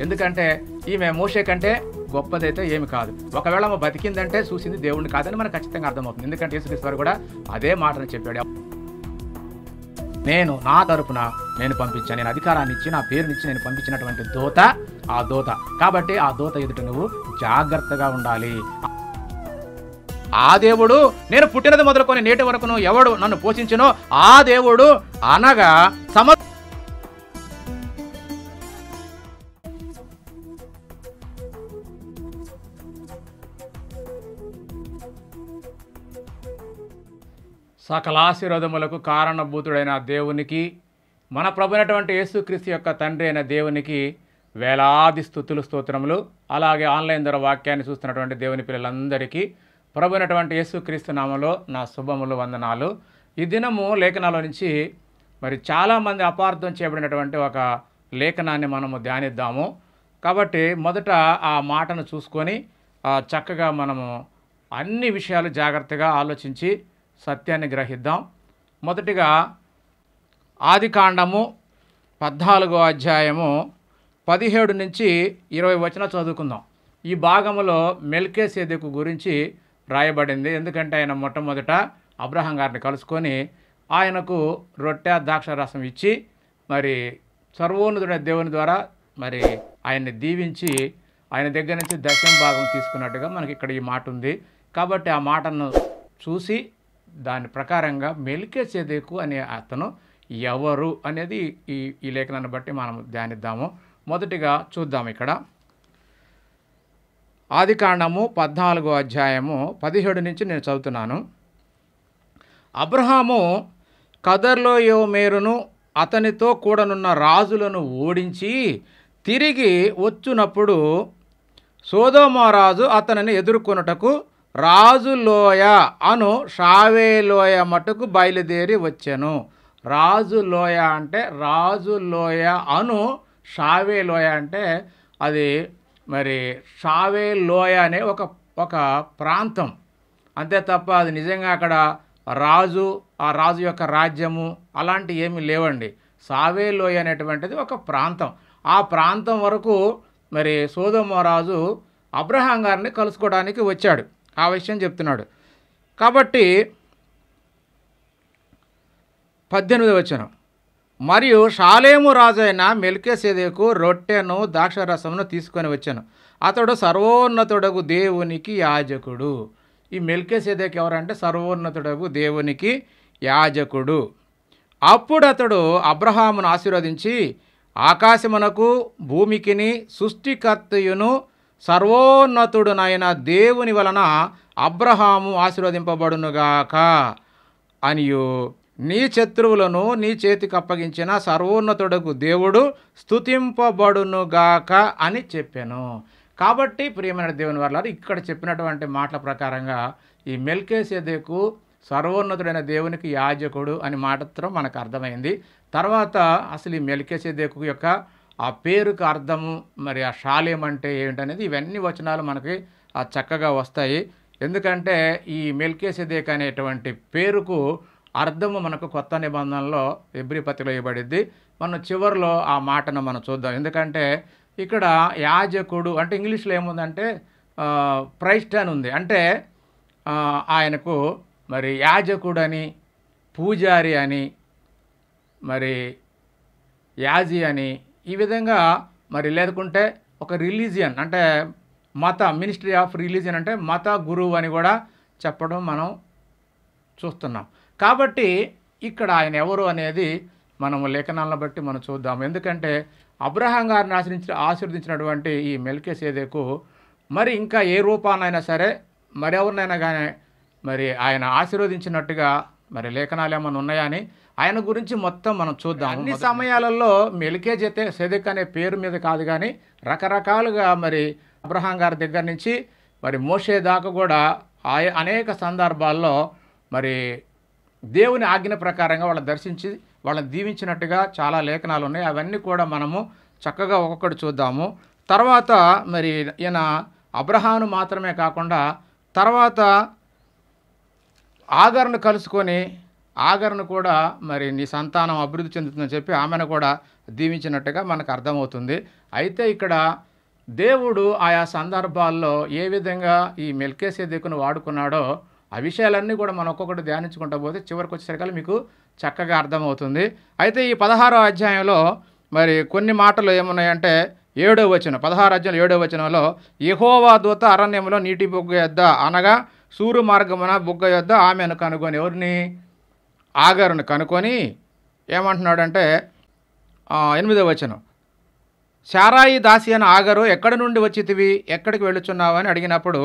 ఎందుకంటే ఈమె మోషే కంటే గొప్పదైతే ఏమి కాదు. ఒకవేళ ఆమె బతికిందంటే చూసింది దేవుడిని కాదని మనకు ఖచ్చితంగా అర్థమవుతుంది. ఎందుకంటే యేసుక్రీస్తు వారు కూడా అదే మాటను చెప్పాడు. నేను నా తరపున నేను పంపించాను, నేను అధికారాన్ని ఇచ్చి నా పేరునిచ్చి నేను పంపించినటువంటి దూత ఆ దూత. కాబట్టి ఆ దూత ఎదుట నువ్వు జాగ్రత్తగా ఉండాలి. ఆ దేవుడు నేను పుట్టినది మొదలుకొని నేటి వరకును ఎవడు నన్ను పోషించినో ఆ దేవుడు అనగా సకల ఆశీర్వాదములకు కారణభూతుడైన దేవునికి, మన ప్రభునటువంటి యేసుక్రీస్తు యొక్క తండ్రి అయిన దేవునికి వేలాది స్తుతులు స్తోత్రములు. అలాగే ఆన్లైన్ ద్వారా వాక్యాన్ని చూస్తున్నటువంటి దేవుని పిల్లలందరికీ ప్రభునటువంటి యేసుక్రీస్తు నామములో నా శుభములు, వందనాలు. ఈ దినము లేఖనాల నుంచి మరి చాలామంది అపార్థం చేయబడినటువంటి ఒక లేఖనాన్ని మనము ధ్యానిద్దాము. కాబట్టి మొదట ఆ మాటను చూసుకొని చక్కగా మనము అన్ని విషయాలు జాగ్రత్తగా ఆలోచించి సత్యాన్ని గ్రహిద్దాం. మొదటిగా ఆదికాండము 14వ అధ్యాయము 17 నుంచి 20 వచనాలు చదువుకుందాం. ఈ భాగంలో మెల్కీసెదెకు గురించి రాయబడింది. ఎందుకంటే ఆయన మొట్టమొదట అబ్రహాం గారిని కలుసుకొని ఆయనకు రొట్టె ద్రాక్ష రసం ఇచ్చి మరి సర్వోన్నతుడైన దేవుని ద్వారా మరి ఆయన్ని దీవించి ఆయన దగ్గర నుంచి దశమ భాగం తీసుకున్నట్టుగా మనకి ఇక్కడ ఈ మాట ఉంది. కాబట్టి ఆ మాటను చూసి దాని ప్రకారంగా మెల్కీసెదెకు అనే అతను ఎవరు అనేది ఈ లేఖనాన్ని బట్టి మనం ధ్యానిద్దాము. మొదటిగా చూద్దాం. ఇక్కడ ఆదికాండము 14వ అధ్యాయము 17 నుంచి నేను చదువుతున్నాను. అబ్రహాము కదర్లోయోమేరును అతనితో కూడనున్న రాజులను ఓడించి తిరిగి వచ్చునప్పుడు సొదొమ రాజు అతనిని ఎదుర్కొనుటకు రాజులోయ అను షావేలోయ మటుకు బయలుదేరి వచ్చెను. రాజులోయ అంటే రాజులోయ అను షావేలోయ అంటే అది మరి షావేలోయ అనే ఒక ప్రాంతం అంతే తప్ప అది నిజంగా అక్కడ రాజు ఆ రాజు యొక్క రాజ్యము అలాంటి ఏమీ లేవండి. షావేలోయ అనేటువంటిది ఒక ప్రాంతం. ఆ ప్రాంతం వరకు మరి సొదొమ రాజు అబ్రహాం గారిని కలుసుకోవడానికి వచ్చాడు. ఆ విషయం చెప్తున్నాడు. కాబట్టి 18వ వచనం, మరియు షాలేము రాజైన మెల్కీసెదెకు రొట్టెను ద్రాక్షరసమును తీసుకొని వచ్చాను. అతడు సర్వోన్నతుడగు దేవునికి యాజకుడు. ఈ మెల్కీసెదెకు ఎవరంటే సర్వోన్నతుడగు దేవునికి యాజకుడు. అప్పుడు అతడు అబ్రహామును ఆశీర్వదించి ఆకాశమునకు భూమికిని సృష్టికర్తయును సర్వోన్నతుడునైన దేవుని వలన అబ్రహాము ఆశీర్వదింపబడునుగాక అనియు నీ శత్రువులను నీ చేతికి అప్పగించిన సర్వోన్నతుడకు దేవుడు స్తుతింపబడునుగాక అని చెప్పాను. కాబట్టి ప్రియమైన దేవుని వారలారా, ఇక్కడ చెప్పినటువంటి మాటల ప్రకారంగా ఈ మెల్కీసెదెకు సర్వోన్నతుడైన దేవునికి యాజకుడు అని మాత్రం మనకు అర్థమైంది. తర్వాత అసలు ఈ మెల్కీసెదెకు యొక్క ఆ పేరుకు అర్థము మరి ఆ షాలేం అంటే ఏమిటనేది ఇవన్నీ వచనాలు మనకి చక్కగా వస్తాయి. ఎందుకంటే ఈ మెల్కీసెదెకు అనేటువంటి పేరుకు అర్థము మనకు కొత్త నిబంధనలో హెబ్రీ పత్రికలో ఇవ్వబడింది. మనం చివరిలో ఆ మాటను మనం చూద్దాం. ఎందుకంటే ఇక్కడ యాజకుడు అంటే ఇంగ్లీష్లో ఏముందంటే ప్రైస్ట్ అని ఉంది. అంటే ఆయనకు మరి యాజకుడు అని, పూజారి అని, మరి యాజీ అని ఈ విధంగా మరి లేకుంటే ఒక రిలీజియన్ అంటే మత మినిస్ట్రీ ఆఫ్ రిలీజియన్ అంటే మత గురువు అని కూడా చెప్పడం మనం చూస్తున్నాం. కాబట్టి ఇక్కడ ఆయన ఎవరు అనేది మనము లేఖనాలను బట్టి మనం చూద్దాం. ఎందుకంటే అబ్రహాం గారిని ఆశీర్వదించినటువంటి ఈ మెల్కీసెదెకు మరి ఇంకా ఏ రూపానైనా సరే మరెవరినైనా కానీ మరి ఆయన ఆశీర్వదించినట్టుగా మరి లేఖనాలు ఏమైనా ఉన్నాయని ఆయన గురించి మొత్తం మనం చూద్దాం. అన్ని సమయాలలో మెల్కీసెదెకు అనే పేరు మీద కాదు కానీ రకరకాలుగా మరి అబ్రహాం గారి దగ్గర నుంచి మరి మోషే దాకా కూడా అనేక సందర్భాల్లో మరి దేవుని ఆజ్ఞ ప్రకారంగా వాళ్ళని దర్శించి వాళ్ళని దీవించినట్టుగా చాలా లేఖనాలు ఉన్నాయి. అవన్నీ కూడా మనము చక్కగా ఒక్కొక్కటి చూద్దాము. తర్వాత మరి ఈయన అబ్రహామును మాత్రమే కాకుండా తర్వాత ఆగరును కలుసుకొని ఆగరును కూడా మరి నీ సంతానం అభివృద్ధి చెందుతుందని చెప్పి ఆమెను కూడా దీవించినట్టుగా మనకు అర్థమవుతుంది. అయితే ఇక్కడ దేవుడు ఆయా సందర్భాల్లో ఏ విధంగా ఈ మెల్కీసెదెకును వాడుకున్నాడో ఆ విషయాలన్నీ కూడా మనం ఒక్కొక్కటి ధ్యానించుకుంటూ పోతే చివరికి వచ్చేసరికి మీకు చక్కగా అర్థమవుతుంది. అయితే ఈ 16వ అధ్యాయంలో మరి కొన్ని మాటలు ఏమున్నాయంటే 7వ వచనం 16 అధ్యాయం 7వ వచనంలో యెహోవా దూత అరణ్యంలో నీటి బుగ్గ యొద్ద అనగా సూరు మార్గమున బుగ్గ యొద్ద ఆమెను కనుగొని ఎవరిని ఆగరును కనుకొని ఏమంటున్నాడంటే 8వ వచనం శారాయి దాసి అని ఆగరు ఎక్కడి నుండి వచ్చితివి ఎక్కడికి వెళ్ళుచున్నావు అని అడిగినప్పుడు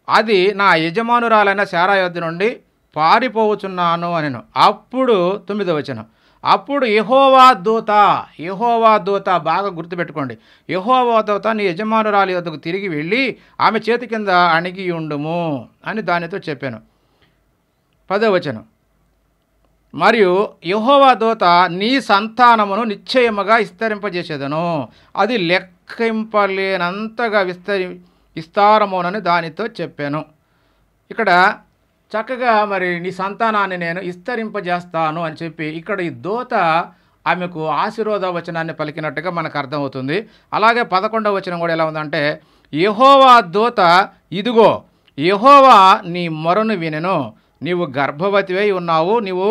అది నా యజమానురాలైన శారాయి వద్ద నుండి పారిపోవచ్చున్నాను అనెను. అప్పుడు 9వ వచనం అప్పుడు యెహోవా దూత బాగా గుర్తుపెట్టుకోండి, యెహోవా దూత నీ యజమానురాలి వద్దకు తిరిగి వెళ్ళి ఆమె చేతి కింద అణిగి ఉండుము అని దానితో చెప్పాను. 10వ వచనం మరియు యెహోవా దూత నీ సంతానమును నిశ్చయముగా విస్తరింపజేసేదను, అది లెక్కింపలేనంతగా విస్తారమునని దానితో చెప్పాను. ఇక్కడ చక్కగా మరి నీ సంతానాన్ని నేను విస్తరింపజేస్తాను అని చెప్పి ఇక్కడ ఈ దూత ఆమెకు ఆశీర్వాద వచనాన్ని పలికినట్టుగా మనకు అర్థమవుతుంది. అలాగే 11వ వచనం కూడా ఎలా ఉందంటే యెహోవా దూత ఇదిగో యెహోవా నీ మొరను వినెను, నీవు గర్భవతివై ఉన్నావు, నీవు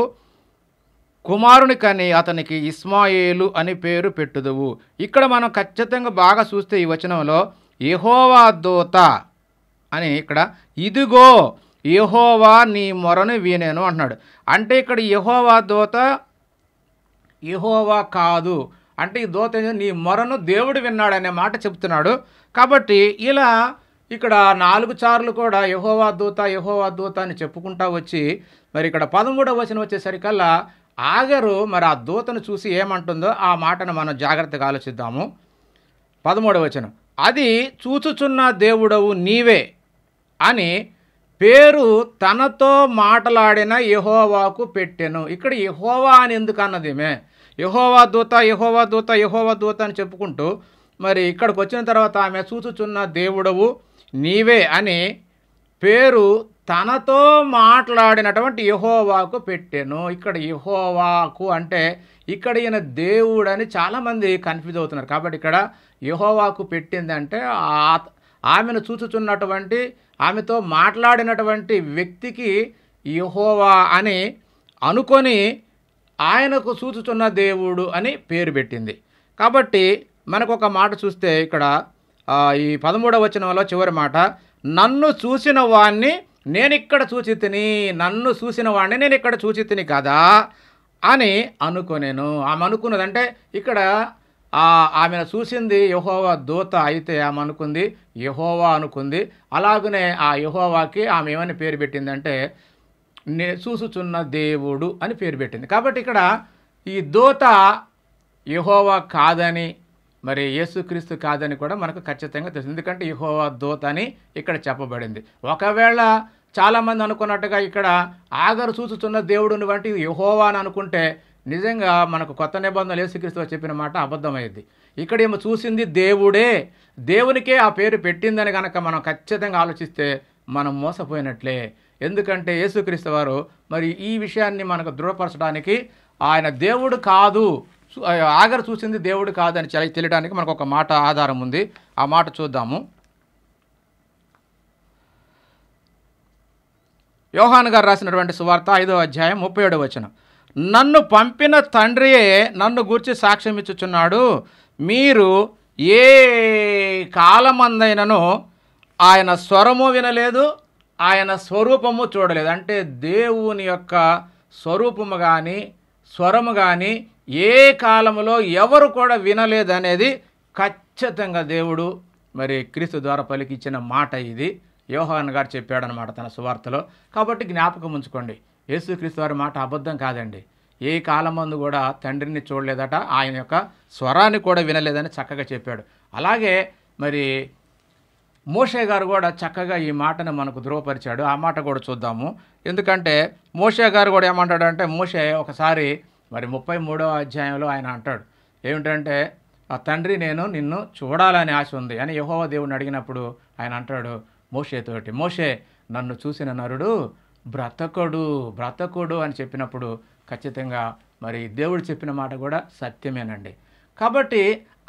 కుమారుని కని అతనికి ఇస్మాయేలు అని పేరు పెట్టుదువు. ఇక్కడ మనం ఖచ్చితంగా బాగా చూస్తే ఈ వచనంలో యెహోవా దూత అని ఇక్కడ ఇదిగో యెహోవా నీ మొరను వినెను అంటున్నాడు. అంటే ఇక్కడ యెహోవా దూత యెహోవా కాదు, అంటే ఈ దూత నీ మొరను దేవుడు విన్నాడనే మాట చెప్తున్నాడు. కాబట్టి ఇలా ఇక్కడ 4 సార్లు కూడా యెహోవా దూత అని చెప్పుకుంటా వచ్చి మరి ఇక్కడ 13వ వచనం వచ్చేసరికల్లా ఆగరు మరి ఆ దూతను చూసి ఏమంటుందో ఆ మాటను మనం జాగ్రత్తగా ఆలోచిద్దాము. 13వ వచనం అది చూచుచున్న దేవుడవు నీవే అని పేరు తనతో మాట్లాడిన యెహోవాకు పెట్టెను. ఇక్కడ యెహోవా అని ఎందుకు అన్నదేమే, యెహోవా దూత అని చెప్పుకుంటూ మరి ఇక్కడికి వచ్చిన తర్వాత ఆమె చూచుచున్న దేవుడవు నీవే అని పేరు తనతో మాట్లాడినటువంటి యెహోవాకు పెట్టెను. ఇక్కడ యెహోవాకు అంటే ఇక్కడ ఈయన దేవుడని చాలామంది కన్ఫ్యూజ్ అవుతున్నారు. కాబట్టి ఇక్కడ యెహోవాకు పెట్టిందంటే ఆమెను చూచుచున్నటువంటి ఆమెతో మాట్లాడినటువంటి వ్యక్తికి యెహోవా అని అనుకొని ఆయనకు చూచుచున్న దేవుడు అని పేరు పెట్టింది. కాబట్టి మనకు ఒక మాట చూస్తే ఇక్కడ ఈ 13వ వచనంలో చివరి మాట నన్ను చూసిన వాణ్ణి నేను ఇక్కడ చూచి తిని కదా అని అనుకొనేను. ఆమె అనుకున్నదంటే ఇక్కడ ఆమెను చూసింది యెహోవా దూత అయితే ఆమె అనుకుంది యెహోవా అనుకుంది. అలాగనే ఆ యెహోవాకి ఆమె ఏమని పేరు పెట్టిందంటే చూసుచున్న దేవుడు అని పేరు పెట్టింది. కాబట్టి ఇక్కడ ఈ దూత యెహోవా కాదని మరి యేసుక్రీస్తు కాదని కూడా మనకు ఖచ్చితంగా తెలుసు. ఎందుకంటే యెహోవా దూత అని ఇక్కడ చెప్పబడింది. ఒకవేళ చాలామంది అనుకున్నట్టుగా ఇక్కడ ఆగరు చూచుచున్న దేవుడుని వంటి యెహోవా అని అనుకుంటే నిజంగా మనకు కొత్త నిబంధనలు యేసుక్రీస్తు చెప్పిన మాట అబద్ధమైంది. ఇక్కడ ఏమో చూసింది దేవుడే, దేవునికే ఆ పేరు పెట్టిందని కనుక మనం ఖచ్చితంగా ఆలోచిస్తే మనం మోసపోయినట్లే. ఎందుకంటే యేసుక్రీస్తు వారు మరి ఈ విషయాన్ని మనకు దృఢపరచడానికి ఆయన దేవుడు కాదు, ఆగరు చూసింది దేవుడు కాదని తెలియడానికి మనకు ఒక మాట ఆధారం ఉంది. ఆ మాట చూద్దాము. యోహాను గారు రాసినటువంటి సువార్త 5వ అధ్యాయం 37వ వచనం నన్ను పంపిన తండ్రియే నన్ను గూర్చి సాక్ష్యం ఇచ్చుచున్నాడు, మీరు ఏ కాలమందైనను ఆయన స్వరము వినలేదు, ఆయన స్వరూపము చూడలేదు. అంటే దేవుని యొక్క స్వరూపము కానీ స్వరము కానీ ఏ కాలములో ఎవరు కూడా వినలేదనేది ఖచ్చితంగా దేవుడు మరి క్రీస్తు ద్వారా పలికిచ్చిన మాట ఇది. యోహాను గారు చెప్పాడనమాట తన సువార్తలో. కాబట్టి జ్ఞాపకం ఉంచుకోండి, యేసుక్రీస్తు వారి మాట అబద్ధం కాదండి. ఏ కాలమందు కూడా తండ్రిని చూడలేదట, ఆయన యొక్క స్వరాన్ని కూడా వినలేదని చక్కగా చెప్పాడు. అలాగే మరి మోషే గారు కూడా చక్కగా ఈ మాటను మనకు ధృవపరిచాడు. ఆ మాట కూడా చూద్దాము. ఎందుకంటే మోషే గారు కూడా ఏమంటాడంటే మోషే ఒకసారి మరి 33వ అధ్యాయంలో ఆయన అంటాడు ఏమిటంటే ఆ తండ్రి నేను నిన్ను చూడాలని ఆశ ఉంది అని యెహోవా దేవుడిని అడిగినప్పుడు ఆయన అంటాడు మోషేతోటి, మోషే నన్ను చూసిన నరుడు బ్రతకుడు అని చెప్పినప్పుడు ఖచ్చితంగా మరి దేవుడు చెప్పిన మాట కూడా సత్యమేనండి. కాబట్టి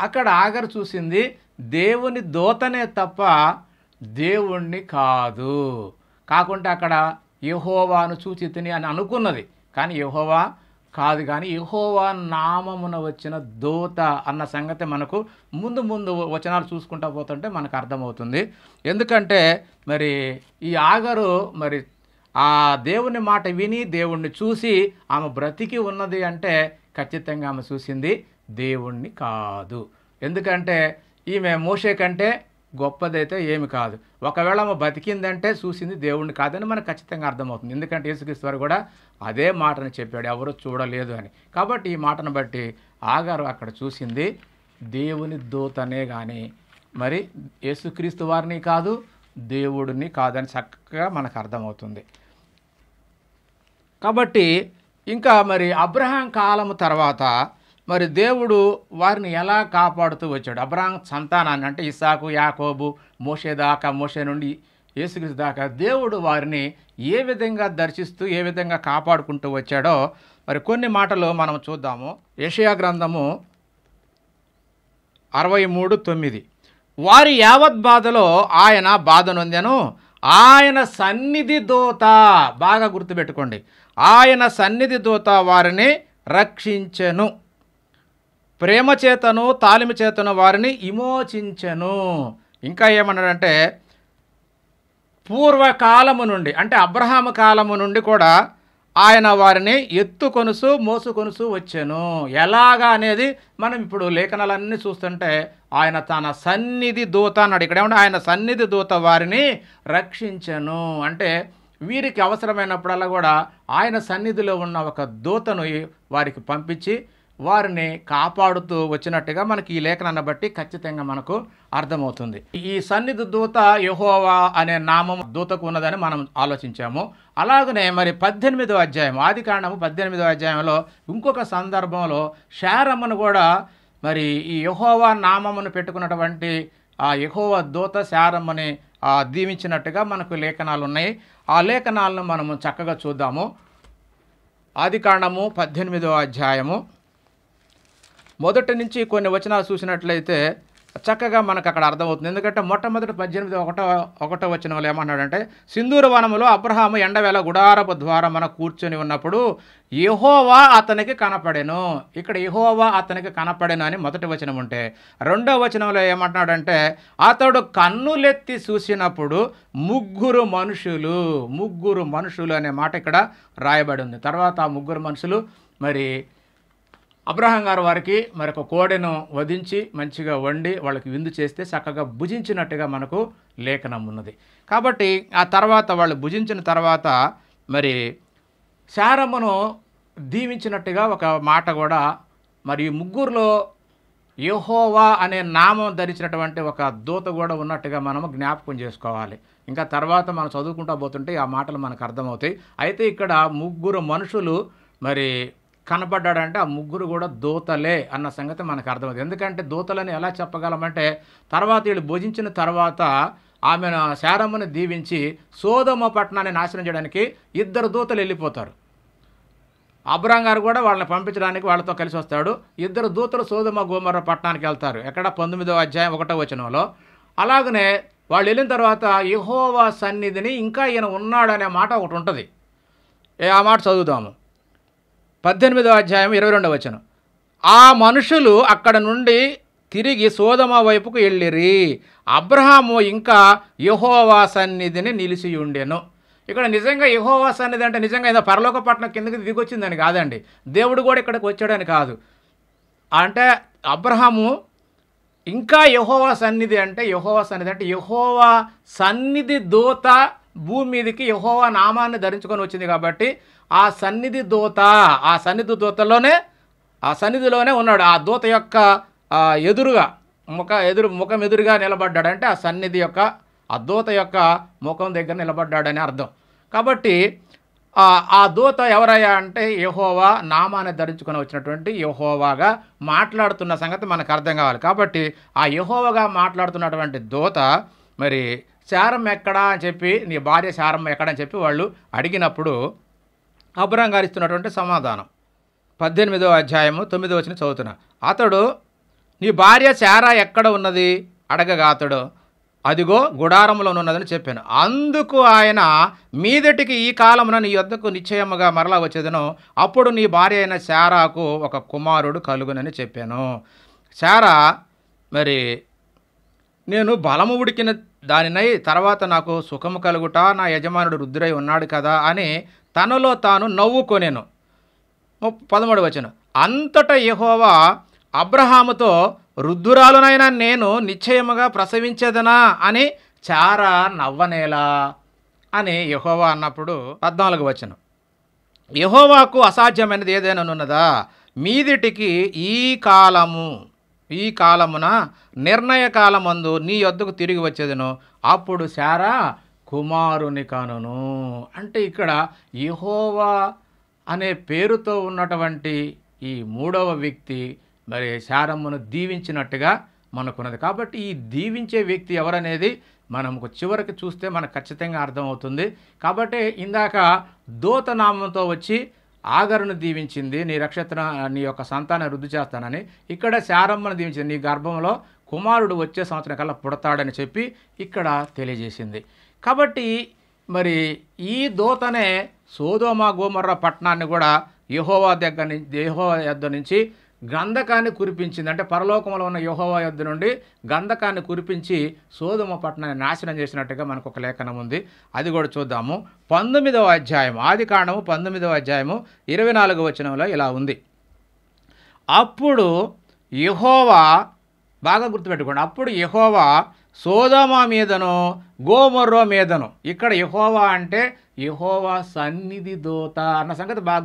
అక్కడ ఆగరు చూసింది దేవుని దూతనే తప్ప దేవుణ్ణి కాదు. కాకుంటే అక్కడ యెహోవాను చూచితిని అని అనుకున్నది, కానీ యెహోవా కాదు. కానీ యెహోవా నామమున వచ్చిన దూత అన్న సంగతి మనకు ముందు ముందు వచనాలు చూసుకుంటా పోతుంటే మనకు అర్థమవుతుంది. ఎందుకంటే మరి ఈ ఆగరు మరి ఆ దేవుని మాట విని దేవుణ్ణి చూసి ఆమె బ్రతికి ఉన్నది అంటే ఖచ్చితంగా ఆమె చూసింది దేవుణ్ణి కాదు. ఎందుకంటే ఈమె మోషే కంటే గొప్పదైతే ఏమి కాదు. ఒకవేళ ఆమె బతికిందంటే చూసింది దేవుణ్ణి కాదని మనకు ఖచ్చితంగా అర్థమవుతుంది. ఎందుకంటే యేసుక్రీస్తు వారు కూడా అదే మాటను చెప్పాడు, ఎవరు చూడలేదు అని. కాబట్టి ఈ మాటను బట్టి ఆగారు అక్కడ చూసింది దేవుని దూతనే కానీ మరి యేసుక్రీస్తు వారిని కాదు, దేవుడిని కాదని చక్కగా మనకు అర్థమవుతుంది. కాబట్టి ఇంకా మరి అబ్రహాం కాలము తర్వాత మరి దేవుడు వారిని ఎలా కాపాడుతూ వచ్చాడు. అబ్రహాం సంతానాన్ని అంటే ఇస్సాకు, యాకోబు, మోషే దాకా, మోషే నుండి యేసుక్రీస్తు దాకా దేవుడు వారిని ఏ విధంగా దర్శిస్తూ ఏ విధంగా కాపాడుకుంటూ వచ్చాడో మరి కొన్ని మాటలు మనం చూద్దాము. యెషయా గ్రంథము 63:9 వారి యావత్ బాధలో ఆయన బాధ నొందెను, ఆయన సన్నిధి దూత, బాగా గుర్తుపెట్టుకోండి, ఆయన సన్నిధి దూత వారిని రక్షించెను, ప్రేమ చేతను తాలిమి చేతను వారిని విమోచించెను. ఇంకా ఏమన్నాడంటే పూర్వకాలము నుండి అంటే అబ్రహాము కాలము నుండి కూడా ఆయన వారిని ఎత్తుకొనుసు మోసుకొనుసు వచ్చాను. ఎలాగా అనేది మనం ఇప్పుడు లేఖనాలన్నీ చూస్తుంటే ఆయన తన సన్నిధి దూత అన్నాడు. ఇక్కడ ఏమన్నా ఆయన సన్నిధి దూత వారిని రక్షించను అంటే వీరికి అవసరమైనప్పుడల్లా కూడా ఆయన సన్నిధిలో ఉన్న ఒక దూతను వారికి పంపించి వారిని కాపాడుతూ వచ్చినట్టుగా మనకి ఈ లేఖనాన్ని బట్టి ఖచ్చితంగా మనకు అర్థమవుతుంది. ఈ సన్నిధి దూత యెహోవా అనే నామం దూతకు ఉన్నదని మనం ఆలోచించాము. అలాగనే మరి 18వ అధ్యాయం ఆదికాండము 18వ అధ్యాయంలో ఇంకొక సందర్భంలో శారమ్మను కూడా మరి ఈ యెహోవా నామమును పెట్టుకున్నటువంటి ఆ యెహోవా దూత శారమ్మని దీవించినట్టుగా మనకు లేఖనాలు ఉన్నాయి. ఆ లేఖనాలను మనము చక్కగా చూద్దాము. ఆదికాండము 18వ అధ్యాయము మొదటి నుంచి కొన్ని వచనాలు చూసినట్లయితే చక్కగా మనకు అక్కడ అర్థమవుతుంది. ఎందుకంటే మొట్టమొదటి 18:1 వచనంలో ఏమన్నాడంటే సింధూర వనములో అబ్రహాము ఎండవేళ గుడారపు ద్వారమున కూర్చొని ఉన్నప్పుడు యెహోవా అతనికి కనపడెను. ఇక్కడ యెహోవా అతనికి కనపడెను అని మొదటి వచనం ఉంటే రెండవ వచనంలో ఏమంటున్నాడంటే అతడు కన్నులెత్తి చూసినప్పుడు ముగ్గురు మనుషులు అనే మాట ఇక్కడ రాయబడి ఉంది. తర్వాత ఆ ముగ్గురు మనుషులు మరి అబ్రహాం గారు వారికి మరొక కోడెను వధించి మంచిగా వండి వాళ్ళకి విందు చేస్తే చక్కగా భుజించినట్టుగా మనకు లేఖనం ఉన్నది. కాబట్టి ఆ తర్వాత వాళ్ళు భుజించిన తర్వాత మరి శారమ్మను దీవించినట్టుగా ఒక మాట కూడా మరి ముగ్గురులో యెహోవా అనే నామం ధరించినటువంటి ఒక దూత కూడా ఉన్నట్టుగా మనము జ్ఞాపకం చేసుకోవాలి. ఇంకా తర్వాత మనం చదువుకుంటూ పోతుంటే ఆ మాటలు మనకు అర్థమవుతాయి. అయితే ఇక్కడ ముగ్గురు మనుషులు మరి కనపడ్డాడంటే ఆ ముగ్గురు కూడా దూతలే అన్న సంగతి మనకు అర్థమవుతుంది. ఎందుకంటే దూతలని ఎలా చెప్పగలమంటే తర్వాత వీళ్ళు భుజించిన తర్వాత ఆమెను శారమ్మను దీవించి సోదొమ పట్టణాన్ని నాశనం చేయడానికి 2 దూతలు వెళ్ళిపోతారు. అబ్రహాం గారు కూడా వాళ్ళని పంపించడానికి వాళ్ళతో కలిసి వస్తాడు. 2 దూతలు సోదొమ గోమొర్రా పట్టణానికి వెళ్తారు. ఎక్కడ 19వ అధ్యాయం 1వ వచనంలో. అలాగనే వాళ్ళు వెళ్ళిన తర్వాత యెహోవా సన్నిధిని ఇంకా ఈయన ఉన్నాడనే మాట ఒకటి ఉంటుంది. ఆ మాట చదువుదాము. 18వ అధ్యాయం 22వ వచనం. ఆ మనుషులు అక్కడ నుండి తిరిగి సోదొమ వైపుకు వెళ్ళిరి, అబ్రహాము ఇంకా యెహోవా సన్నిధిని నిలిచి ఉండెను. ఇక్కడ నిజంగా యెహోవా సన్నిధి అంటే నిజంగా ఏదో పరలోక పట్టణం కిందకి దిగొచ్చిందని కాదండి. దేవుడు కూడా ఇక్కడికి వచ్చాడని కాదు. అంటే అబ్రహాము ఇంకా యెహోవా సన్నిధి అంటే యెహోవా సన్నిధి దూత భూమి మీదకి యెహోవా నామాన్ని ధరించుకొని వచ్చింది కాబట్టి ఆ సన్నిధి దూతలోనే ఆ సన్నిధిలోనే ఉన్నాడు. ఆ దూత యొక్క ఎదురుగా ముఖం ఎదురుగా నిలబడ్డాడంటే ఆ సన్నిధి యొక్క ఆ దూత యొక్క ముఖం దగ్గర నిలబడ్డాడని అర్థం. కాబట్టి ఆ దూత ఎవరయ్యా అంటే యెహోవా నామాన్ని ధరించుకొని వచ్చినటువంటి యెహోవాగా మాట్లాడుతున్న సంగతి మనకు అర్థం కావాలి. కాబట్టి ఆ యెహోవాగా మాట్లాడుతున్నటువంటి దూత మరి శారమ్మ ఎక్కడా అని చెప్పి నీ భార్య శారమ్మ ఎక్కడని చెప్పి వాళ్ళు అడిగినప్పుడు అబ్రహాం గారు ఇస్తున్నటువంటి సమాధానం 18వ అధ్యాయము 9వ వచనం చదువుతున్నా. అతడు, నీ భార్య శారా ఎక్కడ ఉన్నది అడగగా అతడు, అదిగో గుడారంలోనున్నదని చెప్పాను. అందుకు ఆయన, మీదటికి ఈ కాలమున నీ యొద్దకు నిశ్చయముగా మరలా వచ్చేదను, అప్పుడు నీ భార్య అయిన శారాకు ఒక కుమారుడు కలుగునని చెప్పాను. శారా మరి నేను బలము ఉడికిన దానినై తర్వాత నాకు సుఖము కలుగుట, నా యజమానుడు రుద్రై ఉన్నాడు కదా అని తనలో తాను నవ్వుకొనెను. 13వ వచనం. అంతటా యెహోవా అబ్రహాముతో, రుద్ధురాలునైనా నేను నిశ్చయముగా ప్రసవించేదనా అని శారా నవ్వనేలా అని యెహోవా అన్నప్పుడు 14వ వచనం. యెహోవాకు అసాధ్యమైనది ఏదైనా ఉన్నదా? మీదిటికి ఈ కాలమున నిర్ణయ కాలమందు నీ యొద్దకు తిరిగి వచ్చేదను, అప్పుడు శారా కుమారుని కనును. అంటే ఇక్కడ యెహోవా అనే పేరుతో ఉన్నటువంటి ఈ మూడవ వ్యక్తి మరి శారమ్మను దీవించినట్టుగా మనకున్నది. కాబట్టి ఈ దీవించే వ్యక్తి ఎవరనేది మనకు చివరికి చూస్తే మనకు ఖచ్చితంగా అర్థమవుతుంది. కాబట్టి ఇందాక దూతనామంతో వచ్చి ఆగరును దీవించింది, నీ నీ యొక్క సంతానం వృద్ధి చేస్తానని. ఇక్కడ శారమ్మను దీవించింది, నీ గర్భంలో కుమారుడు వచ్చే సంవత్సరం కల్లా పుడతాడని చెప్పి ఇక్కడ తెలియజేసింది. కాబట్టి మరి ఈ దూతనే సోదోమ గోమొర్రా పట్టణాన్ని కూడా యెహోవా యొద్ద నుంచి గంధకాన్ని కురిపించింది. అంటే పరలోకంలో ఉన్న యెహోవా యొద్ద నుండి గంధకాన్ని కురిపించి సోదోమ పట్టణాన్ని నాశనం చేసినట్టుగా మనకు ఒక లేఖనం ఉంది. అది కూడా చూద్దాము. 19వ అధ్యాయం, ఆదికాండము 19వ అధ్యాయము 24వ వచనంలో ఇలా ఉంది. అప్పుడు యెహోవా, బాగా గుర్తుపెట్టుకోండి, అప్పుడు యెహోవా సోదోమ మీదను గోమొర్రా మీదను, ఇక్కడ యెహోవా అంటే యెహోవా సన్నిధి దూత అన్న సంగతి బాగా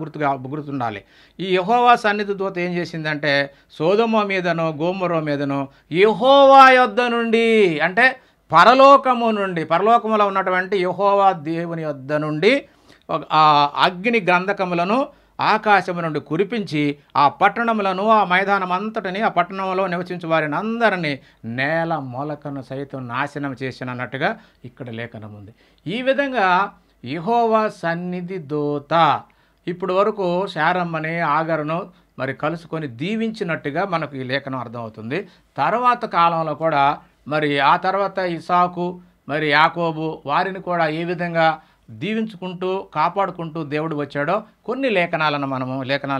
గుర్తుండాలి. ఈ యెహోవా సన్నిధి దూత ఏం చేసిందంటే సోదోమ మీదను గోమొర్రా మీదను యెహోవా యొద్ద నుండి, అంటే పరలోకములో ఉన్నటువంటి యెహోవా దేవుని యొద్ద నుండి ఆ అగ్ని గంధకములను ఆకాశము నుండి కురిపించి ఆ పట్టణములను, ఆ మైదానం అంతటిని, ఆ పట్టణంలో నివసించే వారిని అందరినీ నేల మొలకను సైతం నాశనం చేసినట్టుగా ఇక్కడ లేఖనం ఉంది. ఈ విధంగా యెహోవా సన్నిధి దూత ఇప్పుడు వరకు శారమ్మని ఆగరును మరి కలుసుకొని దీవించినట్టుగా మనకు ఈ లేఖనం అర్థమవుతుంది. తర్వాత కాలంలో కూడా మరి ఆ తర్వాత ఇసాకు మరి యాకోబు వారిని కూడా ఏ విధంగా దీవించుకుంటూ కాపాడుకుంటూ దేవుడు వచ్చాడో కొన్ని లేఖనాల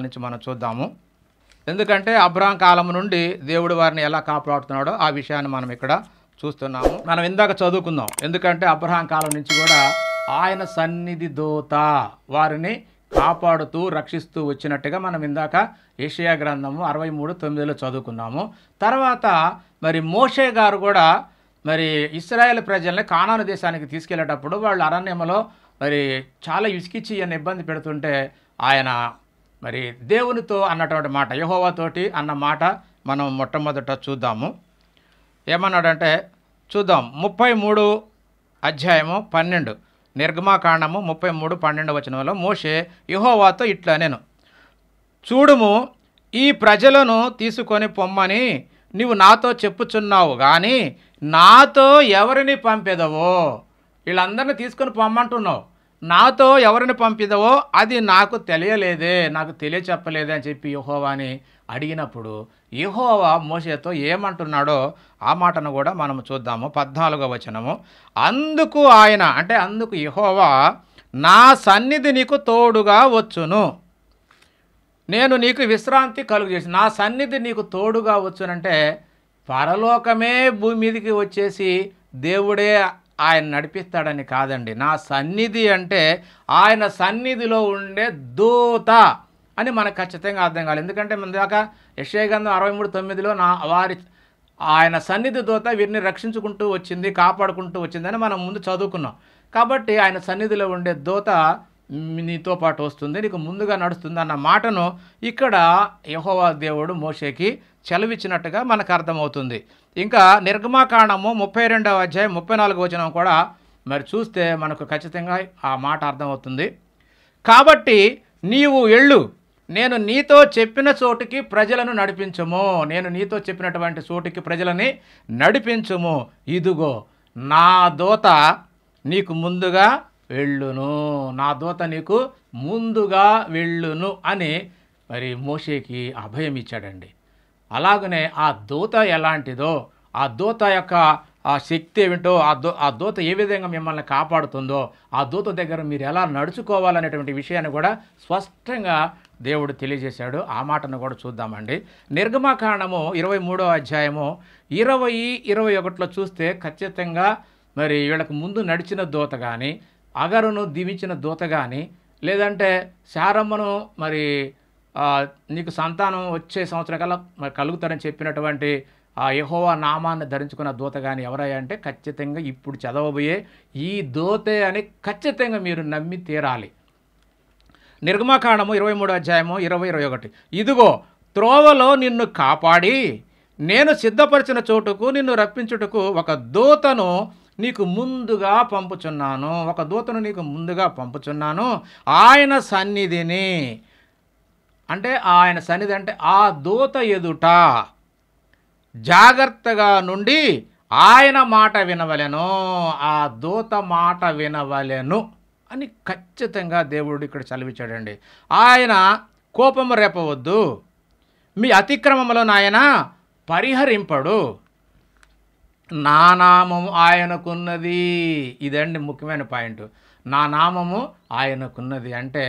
నుంచి మనం చూద్దాము. ఎందుకంటే అబ్రహాం కాలం నుండి దేవుడు వారిని ఎలా కాపాడుతున్నాడో ఆ విషయాన్ని మనం ఇక్కడ చూస్తున్నాము. మనం ఇందాక చదువుకుందాం. ఎందుకంటే అబ్రహాం కాలం నుంచి కూడా ఆయన సన్నిధి దూత వారిని కాపాడుతూ రక్షిస్తూ వచ్చినట్టుగా మనం ఇందాక యెషయా గ్రంథము 63:9లో చదువుకున్నాము. తర్వాత మరి మోషే గారు కూడా మరి ఇశ్రాయేల్ ప్రజల్ని కానాను దేశానికి తీసుకెళ్లేటప్పుడు వాళ్ళు అరణ్యంలో మరి చాలా ఇసుకిచ్చి ఈయన ఇబ్బంది పెడుతుంటే ఆయన మరి దేవునితో అన్నటువంటి మాట, యెహోవాతోటి అన్న మాట మనం మొట్టమొదట చూద్దాము. ఏమన్నాడంటే చూద్దాం. 33 అధ్యాయము 12 నిర్గమాకాండము 33:12 వచనంలో మోషే యెహోవాతో ఇట్లా, నేను చూడుము, ఈ ప్రజలను తీసుకొని పొమ్మని నీవు నాతో చెప్పుచున్నావు, కానీ నాతో ఎవరిని పంపెదవో, వీళ్ళందరినీ తీసుకొని పొమ్మంటున్నావు, నాతో ఎవరిని పంపిదవో అది నాకు తెలియలేదే, నాకు తెలియచెప్పలేదే అని చెప్పి యెహోవాని అడిగినప్పుడు యెహోవా మోషేతో ఏమంటున్నాడో ఆ మాటను కూడా మనం చూద్దాము. 14వ వచనము. అందుకు ఆయన, అంటే అందుకు యెహోవా, నా సన్నిధి నీకు తోడుగా వచ్చును, నేను నీకు విశ్రాంతి కలుగజేసి. నా సన్నిధి నీకు తోడుగా వచ్చునంటే పరలోకమే భూమి మీదకి వచ్చేసి దేవుడే ఆయన నడిపిస్తాడని కాదండి. నా సన్నిధి అంటే ఆయన సన్నిధిలో ఉండే దూత అని మనకు ఖచ్చితంగా అర్థం కావాలి. ఎందుకంటే మన దాకా యెషయా గ్రంథం 63:9లో ఆయన సన్నిధి దూత వీరిని రక్షించుకుంటూ వచ్చింది, కాపాడుకుంటూ వచ్చిందని మనం ముందు చదువుకున్నాం. కాబట్టి ఆయన సన్నిధిలో ఉండే దూత నీతో పాటు వస్తుంది, నీకు ముందుగా నడుస్తుంది అన్న మాటను ఇక్కడ యెహోవా దేవుడు మోషేకి చెలవిచ్చినట్టుగా మనకు అర్థమవుతుంది. ఇంకా నిర్గమాకాండము 32వ అధ్యాయం 34వ వచనం కూడా మరి చూస్తే మనకు ఖచ్చితంగా ఆ మాట అర్థమవుతుంది. కాబట్టి నీవు ఎళ్ళు, నేను నీతో చెప్పిన చోటుకి ప్రజలను నడిపించుము, నేను నీతో చెప్పినటువంటి చోటుకి ప్రజలని నడిపించుము, ఇదిగో నా దూత నీకు ముందుగా వెళ్ళును, నా దూత నీకు ముందుగా వెళ్ళును అని మరి మోషేకి అభయం ఇచ్చాడండి. అలాగనే ఆ దూత ఎలాంటిదో, ఆ దూత యొక్క ఆ శక్తి ఏమిటో, ఆ దూత ఏ విధంగా మిమ్మల్ని కాపాడుతుందో, ఆ దూత దగ్గర మీరు ఎలా నడుచుకోవాలనేటువంటి విషయాన్ని కూడా స్పష్టంగా దేవుడు తెలియజేశాడు. ఆ మాటను కూడా చూద్దామండి. నిర్గమకాండము 23వ అధ్యాయము 20-21లో చూస్తే ఖచ్చితంగా మరి వీళ్ళకు ముందు నడిచిన దూత కానీ, అగరును దీవించిన దూత కానీ, లేదంటే శారమ్మను మరి నీకు సంతానం వచ్చే సంవత్సరం కల్లా మరి కలుగుతారని చెప్పినటువంటి ఆ యెహోవా నామాన్ని ధరించుకున్న దూత కానీ ఎవరయ్యా అంటే ఖచ్చితంగా ఇప్పుడు చదవబోయే ఈ దూతే అని ఖచ్చితంగా మీరు నమ్మి తీరాలి. నిర్గమకాండము 23వ అధ్యాయము 20-21. ఇదిగో త్రోవలో నిన్ను కాపాడి నేను సిద్ధపరిచిన చోటుకు నిన్ను రప్పించుటకు ఒక దూతను నీకు ముందుగా పంపుచున్నాను, ఒక దూతను నీకు ముందుగా పంపుచున్నాను. ఆయన సన్నిధిని అంటే ఆయన సన్నిధి అంటే ఆ దూత ఎదుట జాగ్రత్తగా నుండి ఆయన మాట వినవలెను, ఆ దూత మాట వినవలెను అని ఖచ్చితంగా దేవుడు ఇక్కడ చదివించాడండి. ఆయన కోపము రేపవద్దు, మీ అతిక్రమములను ఆయన పరిహరింపడు, నా నామము ఆయనకున్నది. ఇదండి ముఖ్యమైన పాయింట్. నా నామము ఆయనకున్నది అంటే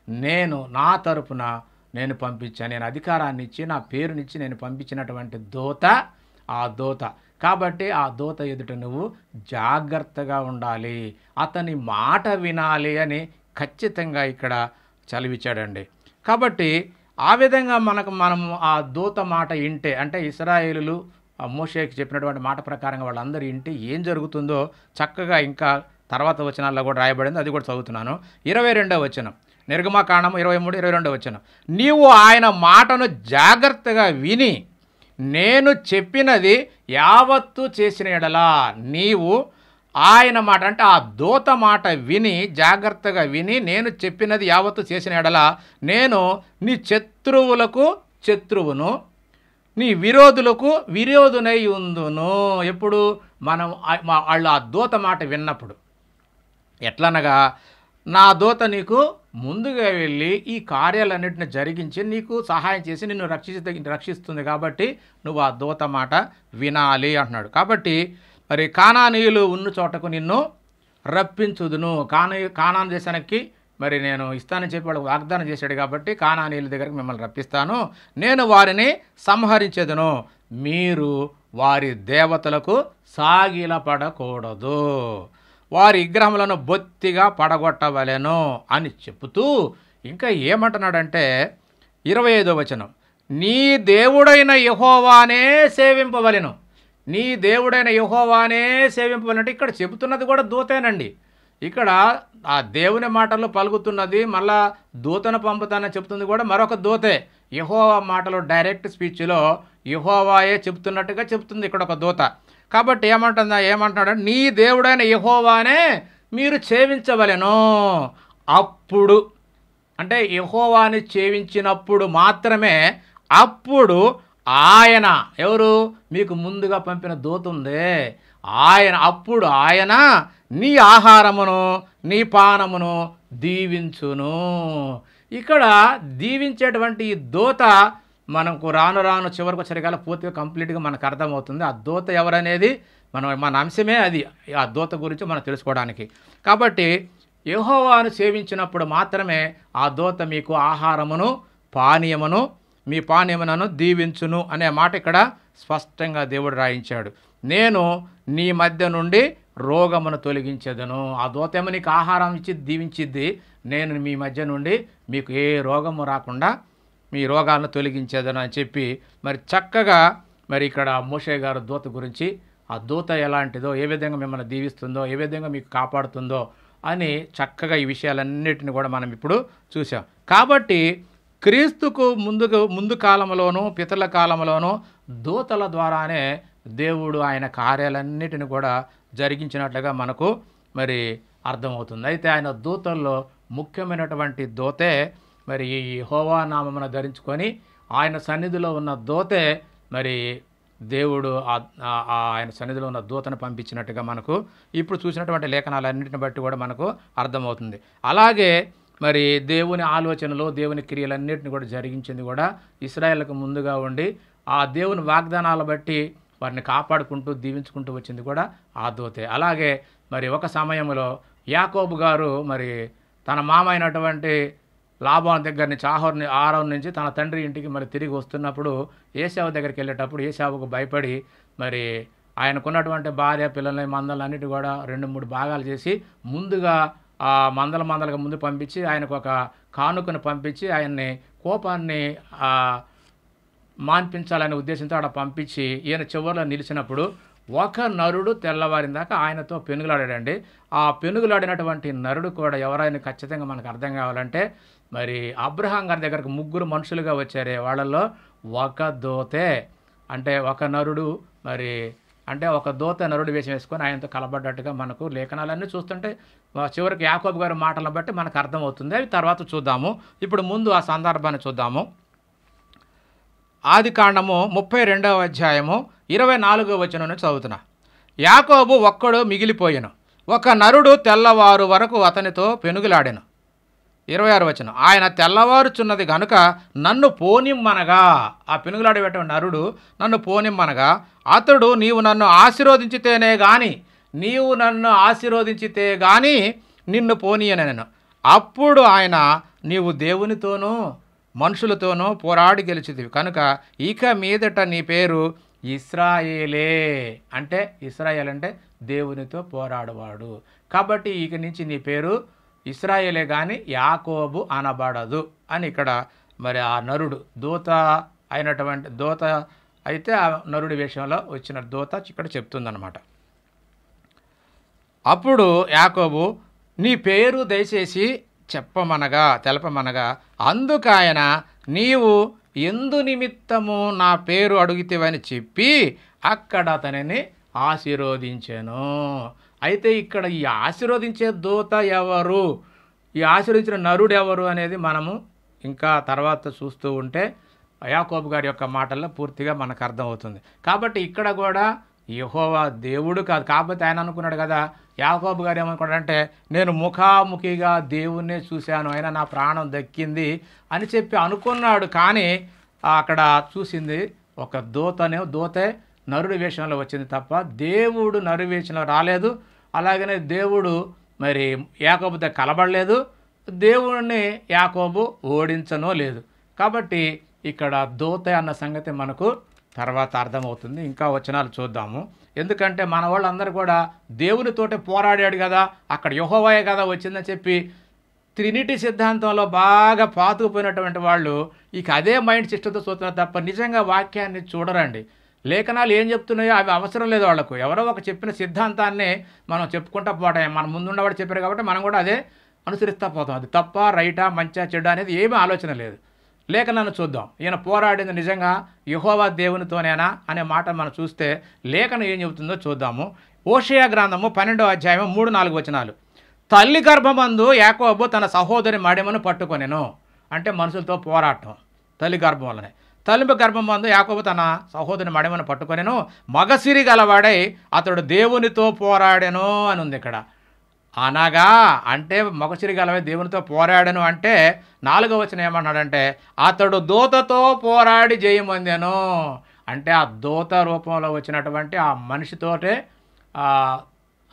నేను నా తరపున నేను పంపించాను, నేను అధికారాన్ని ఇచ్చి నా పేరునిచ్చి నేను పంపించినటువంటి దూత ఆ దూత. కాబట్టి ఆ దూత ఎదుట నువ్వు జాగ్రత్తగా ఉండాలి, అతని మాట వినాలి అని ఖచ్చితంగా ఇక్కడ చదివించాడండి. కాబట్టి ఆ విధంగా మనం ఆ దూత మాట వింటే అంటే ఇశ్రాయేలులు మోషేకి చెప్పినటువంటి మాట ప్రకారంగా వాళ్ళందరూ వింటే ఏం జరుగుతుందో చక్కగా ఇంకా తర్వాత వచనాల్లో కూడా రాయబడింది. అది కూడా చదువుతున్నాను. 22వ వచనం, నిర్గమకాండము 23-22వ వచనం. నీవు ఆయన మాటను జాగ్రత్తగా విని నేను చెప్పినది యావత్తు చేసిన ఎడలా, నీవు ఆయన మాట అంటే ఆ దూత మాట విని జాగ్రత్తగా విని నేను చెప్పినది యావత్తు చేసిన ఎడలా నేను నీ శత్రువులకు శత్రువును, నీ విరోధులకు విరోధునై ఉందును. ఎప్పుడు వాళ్ళు ఆ దూత మాట విన్నప్పుడు ఎట్లనగా నా దూత నీకు ముందుగా వెళ్ళి ఈ కార్యాలన్నింటిని జరిగించి నీకు సహాయం చేసి నిన్ను రక్షిస్తుంది కాబట్టి నువ్వు ఆ దూత మాట వినాలి అంటున్నాడు. కాబట్టి మరి కానానీయులు ఉన్న చోటకు నిన్ను రప్పించుదును, కానాను దేశానికి మరి నేను ఇస్తానని చెప్పి వాళ్ళకి వాగ్దానం చేశాడు కాబట్టి కానానీయుల దగ్గరికి మిమ్మల్ని రప్పిస్తాను, నేను వారిని సంహరించేదను, మీరు వారి దేవతలకు సాగిలపడకూడదు, వారి విగ్రహములను బొత్తిగా పడగొట్టవలెను అని చెబుతూ ఇంకా ఏమంటున్నాడంటే 25వ వచనం, నీ దేవుడైన యెహోవానే సేవింపవలెను, నీ దేవుడైన యెహోవానే సేవింపవలెనంటే ఇక్కడ చెబుతున్నది కూడా దూతేనండి. ఇక్కడ ఆ దేవుని మాటల్లో పలుకుతున్నది మళ్ళా దూతను పంపుతానని చెప్తుంది కూడా మరొక దూతే. యెహోవా మాటలో డైరెక్ట్ స్పీచ్లో యెహోవాయే చెప్తున్నట్టుగా చెప్తుంది ఇక్కడ ఒక దూత. కాబట్టి ఏమంటున్నాడు, నీ దేవుడైన యెహోవానే మీరు సేవించవలెను. అప్పుడు అంటే యెహోవాని సేవించినప్పుడు మాత్రమే అప్పుడు ఆయన ఎవరు మీకు ముందుగా పంపిన దూత ఉందే అప్పుడు ఆయన నీ ఆహారమును నీ పానమును దీవించును. ఇక్కడ దీవించేటువంటి ఈ దూత మనకు రాను చివరికి వచ్చరికల్లా పూర్తిగా కంప్లీట్గా మనకు అర్థమవుతుంది. ఆ దూత ఎవరనేది మన అంశమే అది, ఆ దూత గురించి మనం తెలుసుకోవడానికి. కాబట్టి యెహోవాను సేవించినప్పుడు మాత్రమే ఆ దూత మీకు ఆహారమును పానీయమును మీ పానీయములను దీవించును అనే మాట ఇక్కడ స్పష్టంగా దేవుడు రాయించాడు. నేను నీ మధ్య నుండి రోగమును తొలగించేదను. ఆ దూతేమో నీకు ఆహారం ఇచ్చి దీవించిద్ది, నేను మీ మధ్య నుండి మీకు ఏ రోగము రాకుండా మీ రోగాలను తొలగించేదను అని చెప్పి మరి చక్కగా మరి ఇక్కడ మోషే గారు దూత గురించి, ఆ దూత ఎలాంటిదో, ఏ విధంగా మిమ్మల్ని దీవిస్తుందో, ఏ విధంగా మీకు కాపాడుతుందో అని చక్కగా ఈ విషయాలన్నిటిని కూడా మనం ఇప్పుడు చూసాం. కాబట్టి క్రీస్తుకు ముందు కాలంలోనూ పితరుల కాలంలోనూ దూతల ద్వారానే దేవుడు ఆయన కార్యాలన్నిటిని కూడా జరిగించినట్లుగా మనకు మరి అర్థమవుతుంది. అయితే ఆయన దూతల్లో ముఖ్యమైనటువంటి దూతే మరి ఈ యెహోవా నామమును ధరించుకొని ఆయన సన్నిధిలో ఉన్న దూతే మరి దేవుడు ఆయన సన్నిధిలో ఉన్న దూతను పంపించినట్టుగా మనకు ఇప్పుడు చూసినటువంటి లేఖనాలన్నింటిని బట్టి కూడా మనకు అర్థమవుతుంది. అలాగే మరి దేవుని ఆలోచనలు, దేవుని క్రియలన్నింటిని కూడా జరిగించింది కూడా ఇశ్రాయేలుకు ముందుగా ఉండి ఆ దేవుని వాగ్దానాల బట్టి వారిని కాపాడుకుంటూ దీవించుకుంటూ వచ్చింది కూడా ఆ దూతే. అలాగే మరి ఒక సమయంలో యాకోబు గారు మరి తన మామ అయినటువంటి లాబాను దగ్గర నుంచి ఆహారం నుంచి తన తండ్రి ఇంటికి మరి తిరిగి వస్తున్నప్పుడు ఏశావు దగ్గరికి వెళ్ళేటప్పుడు ఏశావుకు భయపడి మరి ఆయనకున్నటువంటి భార్య పిల్లల్ని మందలన్నిటి కూడా 2-3 భాగాలు చేసి ముందుగా ఆ మందలుగా ముందు పంపించి ఆయనకు ఒక కానుకను పంపించి ఆయన్ని కోపాన్ని మాన్పించాలనే ఉద్దేశంతో అక్కడ పంపించి ఈయన చివరిలో నిలిచినప్పుడు ఒక నరుడు తెల్లవారిన దాకా ఆయనతో పెనుగులాడాడండి. ఆ పెనుగులాడినటువంటి నరుడు కూడా ఎవరైనా ఖచ్చితంగా మనకు అర్థం కావాలంటే మరి అబ్రహాం గారి దగ్గరకు 3 మనుషులుగా వచ్చారే, వాళ్ళల్లో ఒక దూతే అంటే ఒక నరుడు మరి అంటే ఒక దూత నరుడు వేషం వేసుకొని ఆయనతో కలబడ్డట్టుగా మనకు లేఖనాలన్నీ చూస్తుంటే చివరికి యాకోబు గారి మాటలను బట్టి మనకు అర్థమవుతుంది. అవి తర్వాత చూద్దాము. ఇప్పుడు ముందు ఆ సందర్భాన్ని చూద్దాము. ఆదికాండము 32వ అధ్యాయము 24వ వచనం నుంచి చదువుతున్నా. యాకోబు ఒక్కడు మిగిలిపోయెను, ఒక నరుడు తెల్లవారు వరకు అతనితో పెనుగులాడెను. 26వ వచనం, ఆయన తెల్లవారుచున్నది గనుక నన్ను పోనిమ్మనగా, ఆ పెనుగులాడేటువంటి నరుడు నన్ను పోనిమ్మనగా, అతడు నీవు నన్ను ఆశీర్వదించితే గాని నిన్ను పోనీయనెను. అప్పుడు ఆయన, నీవు దేవునితోనూ మనుషులతోనూ పోరాడి గెలిచితివి కనుక ఇక మీదట నీ పేరు ఇశ్రాయేలే. అంటే ఇశ్రాయేల్ అంటే దేవునితో పోరాడువాడు. కాబట్టి ఇక నుంచి నీ పేరు ఇశ్రాయేలే కానీ యాకోబు అనబడదు అని ఇక్కడ మరి ఆ నరుడు దూత అయినటువంటి దూత అయితే ఆ నరుడి వేషంలో వచ్చిన దూత ఇక్కడ చెప్తుందన్నమాట. అప్పుడు యాకోబు, నీ పేరు దయచేసి తెలపమనగా అందుకాయన, నీవు ఎందు నిమిత్తము నా పేరు అడుగుతావని చెప్పి అక్కడ అతనిని ఆశీర్వదించాను. అయితే ఇక్కడ ఈ ఆశీర్వదించే దూత ఎవరు, ఈ ఆశీర్వదించిన నరుడు ఎవరు అనేది మనము ఇంకా తర్వాత చూస్తూ ఉంటే యాకోబు గారి యొక్క మాటల్లో పూర్తిగా మనకు అర్థమవుతుంది. కాబట్టి ఇక్కడ కూడా యెహోవా దేవుడు కాదు. కాబట్టి ఆయన అనుకున్నాడు కదా, యాకోబు గారు ఏమనుకున్నాడంటే నేను ముఖాముఖిగా దేవుణ్ణే చూశాను, అయినా నా ప్రాణం దక్కింది అని చెప్పి అనుకున్నాడు. కానీ అక్కడ చూసింది ఒక దూతే నరుడి వేషంలో వచ్చింది తప్ప దేవుడు నరుడి వేషంలో రాలేదు. అలాగనే దేవుడు మరి యాకోబుతో కలబడలేదు, దేవుడిని యాకోబు ఓడించనో లేదు. కాబట్టి ఇక్కడ దూతే అన్న సంగతి మనకు తర్వాత అర్థమవుతుంది. ఇంకా వచనాలు చూద్దాము. ఎందుకంటే మన వాళ్ళందరూ కూడా దేవునితోటే పోరాడాడు కదా, అక్కడ యెహోవాయే కదా వచ్చిందని చెప్పి ట్రినిటీ సిద్ధాంతంలో బాగా పాతుకుపోయినటువంటి వాళ్ళు ఇక అదే మైండ్ సిస్టంతో చూస్తున్నారు తప్ప నిజంగా వాక్యాన్ని చూడరండి. లేఖనాలు ఏం చెప్తున్నాయో అవి అవసరం లేదు వాళ్ళకు. ఎవరో ఒక చెప్పిన సిద్ధాంతాన్ని మనం చెప్పుకుంటా పోవటం, మన ముందున్నవాడు చెప్పారు కాబట్టి మనం కూడా అదే అనుసరిస్తూ పోతాం. అది తప్ప రైటా మంచా చెడ్డ అనేది ఏమీ ఆలోచన లేదు. లేఖనాన్ని చూద్దాం. ఈయన పోరాడింది నిజంగా యెహోవా దేవునితోనేనా అనే మాట మనం చూస్తే లేఖనం ఏం చెబుతుందో చూద్దాము. హోషేయ గ్రంథము 12వ అధ్యాయం 3-4 వచనాలు. తల్లి గర్భమందు యాకోబు తన సహోదరి మడిమను పట్టుకొనెను. అంటే మనుషులతో పోరాటం తల్లి గర్భం వల్లనే. తల్లి గర్భమందు యాకోబు తన సహోదరి మడిమను పట్టుకొనెను, మగసిరి గలవాడై అతడు దేవునితో పోరాడెను అని ఉంది ఇక్కడ. అనగా అంటే మగసిరి గలవై దేవునితో పోరాడను అంటే 4వ వచనం ఏమన్నాడంటే అతడు దూతతో పోరాడి జయమొందెను. అంటే ఆ దూత రూపంలో వచ్చినటువంటి ఆ మనిషితోటే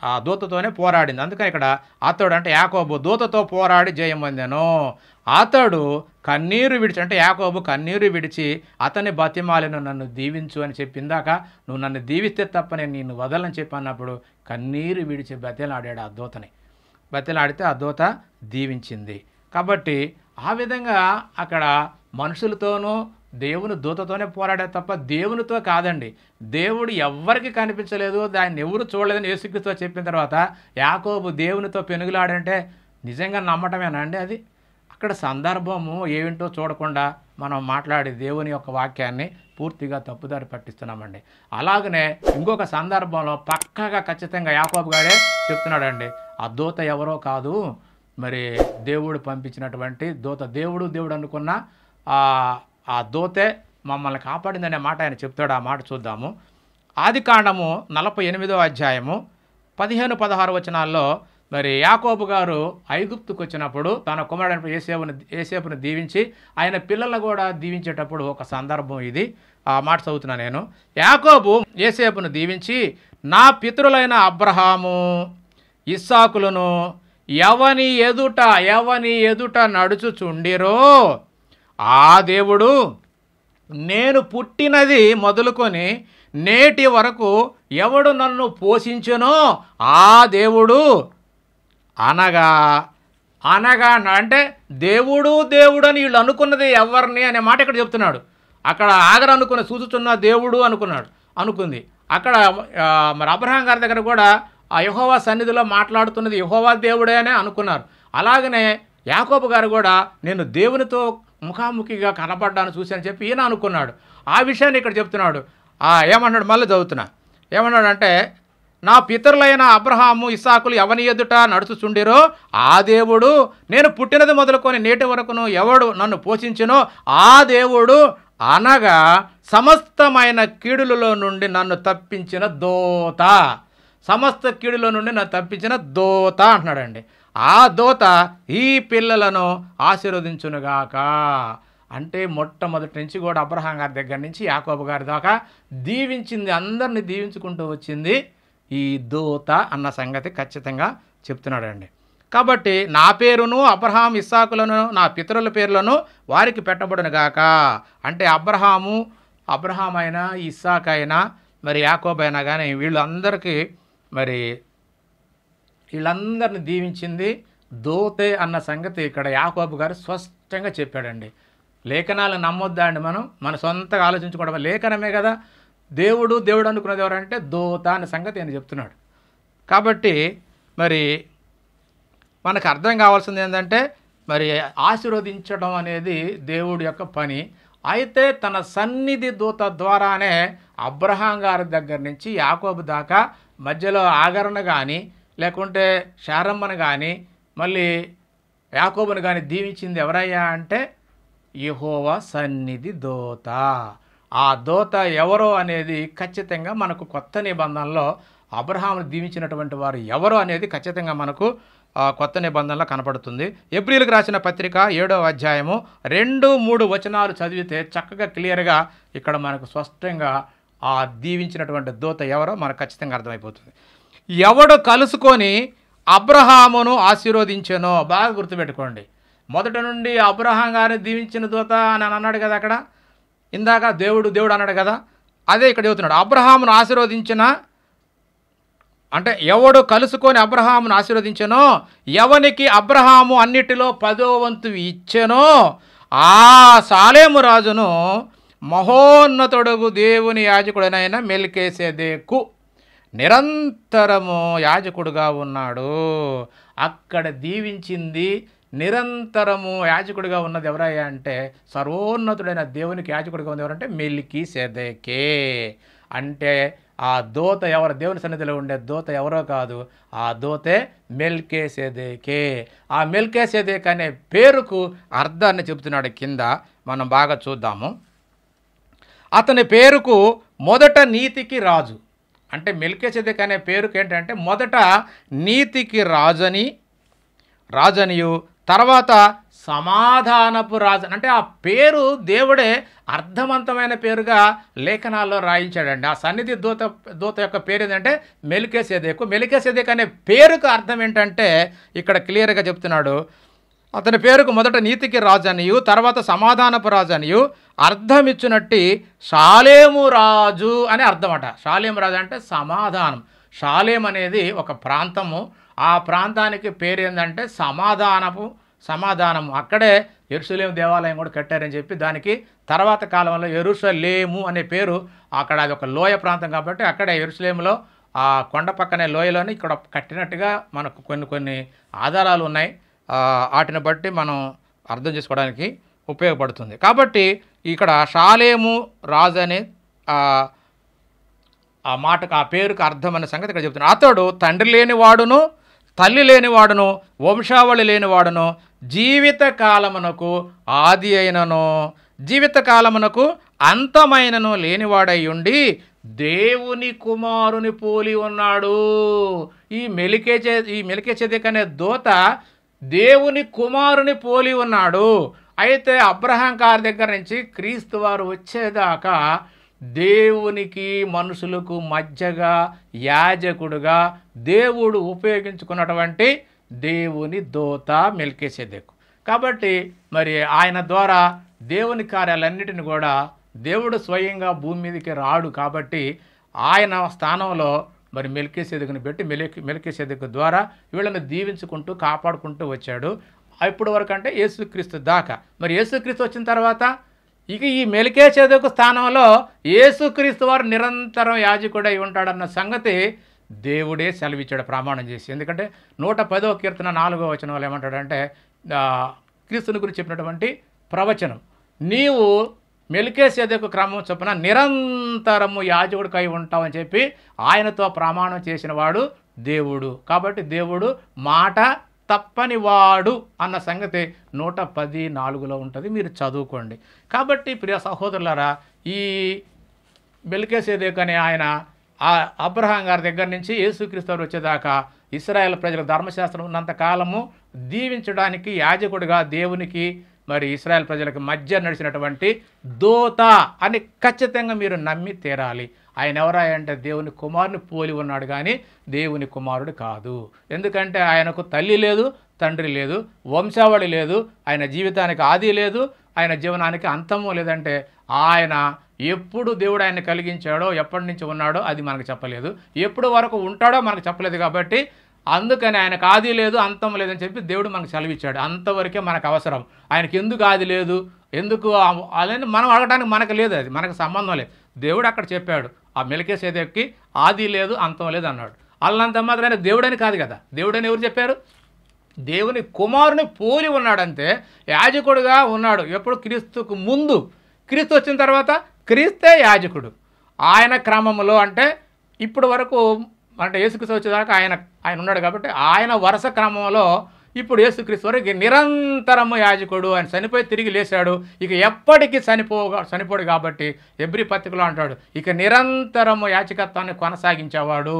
ఆ దూతతోనే పోరాడింది. అందుకని ఇక్కడ అతడు అంటే యాకోబు దూతతో పోరాడి జయమొందెను. అతడు కన్నీరు విడిచి అంటే యాకోబు కన్నీరు విడిచి అతని బతిమాలిను, నన్ను దీవించు అని చెప్పిందాక నువ్వు నన్ను దీవిస్తే తప్ప నేను నిన్ను వదలని చెప్పి అన్నప్పుడు కన్నీరు విడిచి బతిలాడాడు ఆ దూతని. బతిలాడితే ఆ దూత దీవించింది. కాబట్టి ఆ విధంగా అక్కడ మనుషులతోనూ దేవుని దూతతోనే పోరాడే తప్ప దేవునితో కాదండి. దేవుడు ఎవ్వరికి కనిపించలేదు, దాన్ని ఎవరు చూడలేదని యేసుక్రీస్తు చెప్పిన తర్వాత యాకోబు దేవునితో పెనుగులాడంటే నిజంగా నమ్మటమేనా అండి? అది అక్కడ సందర్భము ఏమిటో చూడకుండా మనం మాట్లాడి దేవుని యొక్క వాక్యాన్ని పూర్తిగా తప్పుదారి పట్టిస్తున్నామండి. అలాగనే ఇంకొక సందర్భంలో పక్కగా ఖచ్చితంగా యాకోబు గారే చెప్తున్నాడండి, ఆ దూత ఎవరో కాదు, మరి దేవుడు పంపించినటువంటి దూత. దేవుడు అనుకున్న ఆ దూతే మమ్మల్ని కాపాడిందనే మాట ఆయన చెప్తాడు. ఆ మాట చూద్దాము. ఆదికాండము 48వ అధ్యాయము 15-16 వచనాల్లో మరి యాకోబు గారు ఐగుప్తుకు వచ్చినప్పుడు తన కుమారుడు యోసేపును దీవించి ఆయన పిల్లలను కూడా దీవించేటప్పుడు ఒక సందర్భం ఇది. ఆ మాట చదువుతున్నా నేను. యాకోబు యోసేపును దీవించి, నా పితరులైన అబ్రహాము ఇస్సాకులను ఎవని ఎదుట నడుచుచుండిరో ఆ దేవుడు నేను పుట్టినది మొదలుకొని నేటి వరకు ఎవడు నన్ను పోషించునో ఆ దేవుడు అనగా అంటే దేవుడు అని వీళ్ళు అనుకున్నది ఎవరిని అనే మాట ఇక్కడ చెప్తున్నాడు. అక్కడ ఆగర అనుకున్న చూచుచున్న దేవుడు అనుకుంది. అక్కడ మరి అబ్రహాం గారి దగ్గర కూడా ఆ యెహోవా సన్నిధిలో మాట్లాడుతున్నది యెహోవా దేవుడే అని అనుకున్నారు. అలాగనే యాకోబు గారు కూడా నేను దేవునితో ముఖాముఖిగా కనపడ్డాను చూశాను చెప్పి ఈయన అనుకున్నాడు. ఆ విషయాన్ని ఇక్కడ చెప్తున్నాడు. ఏమన్నాడు మళ్ళీ చదువుతున్నా. ఏమన్నాడంటే, నా పితరులైన అబ్రహాము ఇస్సాకులు ఎవని ఎదుట నడుచుచుండిరో ఆ దేవుడు నేను పుట్టినది మొదలుకొని నేటి వరకును ఎవడు నన్ను పోషించినో ఆ దేవుడు అనగా సమస్తమైన కీడులలో నుండి నన్ను తప్పించిన దోత. సమస్త కీడులో నుండి నన్ను తప్పించిన దోత అంటున్నాడండి. ఆ దోత ఈ పిల్లలను ఆశీర్వదించునుగాక. అంటే మొట్టమొదటి నుంచి కూడా అబ్రహాం గారి దగ్గర నుంచి యాకోబు గారి దాకా దీవించింది, అందరిని దీవించుకుంటూ వచ్చింది ఈ దోత అన్న సంగతి ఖచ్చితంగా చెప్తున్నాడండి. కాబట్టి నా పేరును అబ్రహాం ఇస్సాకులను నా పితరుల పేర్లను వారికి పెట్టబడునుగాక. అంటే అబ్రహాం అయినా ఇస్సాక్ అయినా మరి యాకోబు అయినా కానీ వీళ్ళందరిని దీవించింది దోతే అన్న సంగతి ఇక్కడ యాకోబు గారు స్పష్టంగా చెప్పాడండి. లేఖనాలు నమ్మొద్దా అండి? మన సొంతగా ఆలోచించుకోవడం లేఖనమే కదా. దేవుడు అనుకున్నది ఎవరంటే దోత అనే సంగతి ఆయన చెప్తున్నాడు. కాబట్టి మరి మనకు అర్థం కావాల్సింది ఏంటంటే మరి ఆశీర్వదించడం అనేది దేవుడి యొక్క పని. అయితే తన సన్నిధి దూత ద్వారానే అబ్రహాం గారి దగ్గర నుంచి యాకోబు దాకా మధ్యలో ఆగరణ కానీ లేకుంటే శారమ్మను కానీ మళ్ళీ యాకోబును కానీ దీవించింది ఎవరయ్యా అంటే యెహోవా సన్నిధి దూత. ఆ దూత ఎవరో అనేది ఖచ్చితంగా మనకు కొత్త నిబంధనలో అబ్రహామును దీవించినటువంటి వారు ఎవరో అనేది ఖచ్చితంగా మనకు కొత్త నిబంధనలో కనపడుతుంది. ఎబ్రీయులకు రాసిన పత్రిక 7వ అధ్యాయము 2-3 వచనాలు చదివితే చక్కగా క్లియర్గా ఇక్కడ మనకు స్పష్టంగా ఆ దీవించినటువంటి దూత ఎవరో మనకు ఖచ్చితంగా అర్థమైపోతుంది. ఎవడు కలుసుకొని అబ్రహామును ఆశీర్వదించెనో, బాగా గుర్తుపెట్టుకోండి. మొదటి నుండి అబ్రహాం గారిని దీవించిన దూత అని అన్నాడు కదా. అక్కడ ఇందాక దేవుడు అన్నాడు కదా. అదే ఇక్కడ చెబుతున్నాడు. అబ్రహామును ఆశీర్వదించిన అంటే ఎవడు కలుసుకొని అబ్రహామును ఆశీర్వదించెనో ఎవనికి అబ్రహాము అన్నిటిలో 10వ వంతు ఇచ్చెనో ఆ సాలేము రాజును మహోన్నతుడుగు దేవుని యాజకుడనైన మెల్కీసెదెకు నిరంతరము యాజకుడుగా ఉన్నాడు. అక్కడ దీవించింది నిరంతరము యాజకుడిగా ఉన్నది ఎవరయ్యా అంటే సర్వోన్నతుడైన దేవునికి యాజకుడిగా ఉంది ఎవరంటే మెల్కీసెదెకే. అంటే ఆ దూత ఎవరు? దేవుని సన్నిధిలో ఉండే దూత ఎవరో కాదు, ఆ దూతే మెల్కీసెదెకే. ఆ మెల్కీసెదెక్ అనే పేరుకు అర్థాన్ని చెబుతున్నాడు. కింద మనం బాగా చూద్దాము. అతని పేరుకు మొదట నీతికి రాజు. అంటే మెల్కీసెదెక్ అనే పేరుకు ఏంటంటే మొదట నీతికి రాజనియు తర్వాత సమాధానపు రాజు. అంటే ఆ పేరు దేవుడే అర్థవంతమైన పేరుగా లేఖనాల్లో రాయించాడండి. ఆ సన్నిధి దూత యొక్క పేరు ఏంటంటే మెల్కీసెదెకు. మెల్కీసెదెక్ అనే పేరుకు అర్థం ఏంటంటే ఇక్కడ క్లియర్గా చెప్తున్నాడు. అతని పేరుకు మొదట నీతికి రాజనియు తర్వాత సమాధానపు రాజనియు అర్థమిచ్చినట్టి షాలేము రాజు అని అర్థమట. షాలేము రాజు అంటే సమాధానం. షాలేం అనేది ఒక ప్రాంతము. ఆ ప్రాంతానికి పేరు ఏంటంటే సమాధానము. అక్కడే యెరూషలేము దేవాలయం కూడా కట్టారని చెప్పి దానికి తర్వాత కాలంలో యెరూషలేము అనే పేరు. అక్కడ అది ఒక లోయ ప్రాంతం కాబట్టి అక్కడే యెరూషలేములో ఆ కొండ పక్కనే లోయలోని ఇక్కడ కట్టినట్టుగా మనకు కొన్ని ఆధారాలు ఉన్నాయి. వాటిని బట్టి మనం అర్థం చేసుకోవడానికి ఉపయోగపడుతుంది. కాబట్టి ఇక్కడ షాలేము రాజు అనే ఆ మాటకు ఆ పేరుకు అర్థమైన సంగతి ఇక్కడ చెప్తున్నాడు. అతడు తండ్రి లేనివాడును తల్లి లేనివాడును వంశావళి లేనివాడును జీవిత కాలమునకు ఆది అయినను జీవితకాలమునకు అంతమైనను లేనివాడై ఉండి దేవుని కుమారుని పోలి ఉన్నాడు. ఈ మెలికెచెదెకు అనే దూత దేవుని కుమారుని పోలి ఉన్నాడు. అయితే అబ్రహాం గారి దగ్గర నుంచి క్రీస్తు వారు వచ్చేదాకా దేవునికి మనుషులకు మధ్యగా యాజకుడుగా దేవుడు ఉపయోగించుకున్నటువంటి దేవుని దూత మెల్కీసెదెకు. కాబట్టి మరి ఆయన ద్వారా దేవుని కార్యాలన్నిటిని కూడా దేవుడు స్వయంగా భూమి మీదకి రాడు. కాబట్టి ఆయన స్థానంలో మరి మెల్కీసెదెకుని పెట్టి మెల్కీసెదెకు ద్వారా వీళ్ళని దీవించుకుంటూ కాపాడుకుంటూ వచ్చాడు. ఇప్పటి వరకు అంటే యేసుక్రీస్తు దాకా. మరి యేసుక్రీస్తు వచ్చిన తర్వాత ఇక ఈ మెల్కీసెదెకు స్థానంలో యేసుక్రీస్తు వారు నిరంతరం యాజకుడై ఉంటాడన్న సంగతి దేవుడే సెలవిచ్చాడు ప్రమాణం చేసి. ఎందుకంటే 110వ కీర్తన 4వ వచనంలో ఏమంటాడంటే క్రీస్తుని గురించి చెప్పినటువంటి ప్రవచనం, నీవు మెల్కీసెదెకు క్రమం చొప్పున నిరంతరము యాజకుడికై ఉంటావని చెప్పి ఆయనతో ప్రమాణం చేసిన వాడు దేవుడు. కాబట్టి దేవుడు మాట తప్పని వాడు అన్న సంగతి 114లో ఉంటుంది, మీరు చదువుకోండి. కాబట్టి ప్రియ సహోదరులారా, ఈ మెల్కీసెదెకు అనే ఆయన అబ్రహాం గారి దగ్గర నుంచి యేసుక్రీస్తు వారు వచ్చేదాకా ఇశ్రాయేల్ ప్రజల ధర్మశాస్త్రం ఉన్నంత కాలము దీవించడానికి యాజకుడిగా దేవునికి మరి ఇశ్రాయేల్ ప్రజలకు మధ్య నడిచినటువంటి దూత అని ఖచ్చితంగా మీరు నమ్మి తీరాలి. ఆయన ఎవరాయంటే దేవుని కుమారుని పోలి ఉన్నాడు కానీ దేవుని కుమారుడు కాదు. ఎందుకంటే ఆయనకు తల్లి లేదు, తండ్రి లేదు, వంశావళి లేదు, ఆయన జీవితానికి ఆది లేదు, ఆయన జీవనానికి అంతము లేదంటే ఆయన ఎప్పుడు దేవుడు ఆయన కలిగించాడో ఎప్పటి నుంచి ఉన్నాడో అది మనకు చెప్పలేదు, ఎప్పుడు వరకు ఉంటాడో మనకు చెప్పలేదు. కాబట్టి అందుకని ఆయనకు ఆది లేదు, అంతం లేదని చెప్పి దేవుడు మనకు సెలవిచ్చాడు. అంతవరకే మనకు అవసరం. ఆయనకి ఎందుకు ఆది లేదు, ఎందుకు అదని మనం అడగడానికి మనకు లేదు, అది మనకు సంబంధం లేదు. దేవుడు అక్కడ చెప్పాడు, ఆ మెల్కీసెదెకుకి ఆది లేదు, అంతం లేదు అన్నాడు. అల్లంత మాత్రమే దేవుడని కాదు కదా. దేవుడని ఎవరు చెప్పారు? దేవుని కుమారుని పోలి ఉన్నాడంతే, యాజకుడుగా ఉన్నాడు. ఎప్పుడు? క్రీస్తుకు ముందు. క్రీస్తు వచ్చిన తర్వాత క్రీస్తే యాజకుడు. ఆయన క్రమంలో అంటే ఇప్పుడు వరకు అంటే యేసుక్రీస్తు వచ్చేదాకా ఆయన ఉన్నాడు. కాబట్టి ఆయన వరుస క్రమంలో ఇప్పుడు వరకు నిరంతరము యాజకుడు. ఆయన చనిపోయి తిరిగి లేచాడు, ఇక ఎప్పటికీ చనిపోడు. కాబట్టి హెబ్రీ పత్రికలో అంటాడు, ఇక నిరంతరము యాజకత్వాన్ని కొనసాగించేవాడు.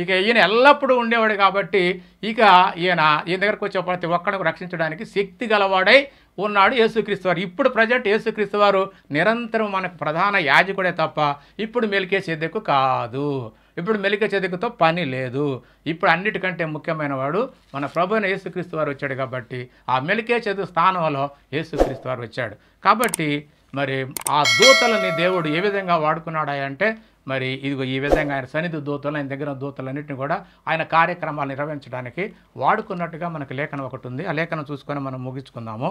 ఇక ఈయన ఎల్లప్పుడూ ఉండేవాడు. కాబట్టి ఇక ఈయన దగ్గరకు వచ్చే ప్రతి ఒక్కడిని రక్షించడానికి శక్తి గలవాడై ఉన్నాడు యేసుక్రీస్తు వారు. ఇప్పుడు ప్రజెంట్ యేసుక్రీస్తు వారు నిరంతరం మనకు ప్రధాన యాజకుడే తప్ప ఇప్పుడు మెల్కీసెదెకు కాదు. ఇప్పుడు మెల్కీసెదెకుతో పని లేదు. ఇప్పుడు అన్నిటికంటే ముఖ్యమైన వాడు మన ప్రభు అయిన యేసుక్రీస్తు వారు వచ్చాడు. కాబట్టి ఆ మెల్కీసెదెకు స్థానంలో యేసుక్రీస్తు వారు వచ్చాడు. కాబట్టి మరి ఆ దూతలని దేవుడు ఏ విధంగా వాడుకున్నాడా అంటే మరి ఇదిగో ఈ విధంగా ఆయన సన్నిధి దూతలు, ఆయన దగ్గర దూతలన్నింటినీ కూడా ఆయన కార్యక్రమాలు నిర్వహించడానికి వాడుకున్నట్టుగా మనకు లేఖనం ఒకటి ఉంది. ఆ లేఖనం చూసుకొని మనం ముగించుకుందాము.